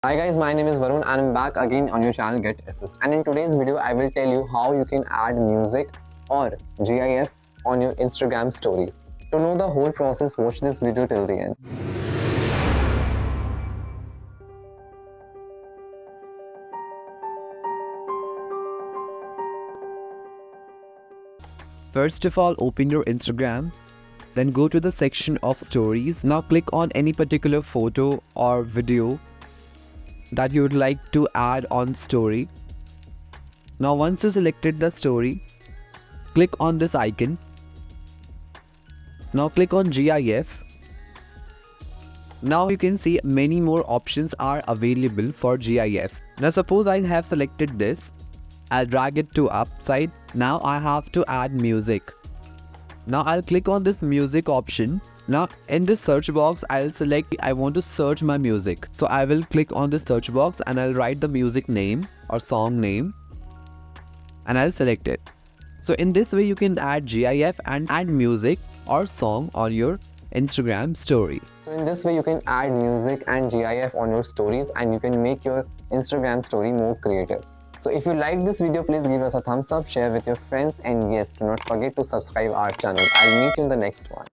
Hi guys, my name is Varun and I'm back again on your channel GetAssist. And in today's video, I will tell you how you can add music or GIF on your Instagram stories. To know the whole process, watch this video till the end. First of all, open your Instagram, then go to the section of stories. Now click on any particular photo or video that you would like to add on story. Now once you selected the story, click on this icon. Now click on GIF. Now you can see many more options are available for GIF. Now suppose I have selected this. I'll drag it to upside. Now I have to add music. Now I'll click on this music option. Now in this search box, I'll select I want to search my music. So I will click on this search box and I'll write the music name or song name and I'll select it. So in this way you can add GIF and add music or song on your Instagram story. So in this way you can add music and GIF on your stories and you can make your Instagram story more creative. So if you like this video, please give us a thumbs up, share with your friends, and yes, do not forget to subscribe our channel. I'll meet you in the next one.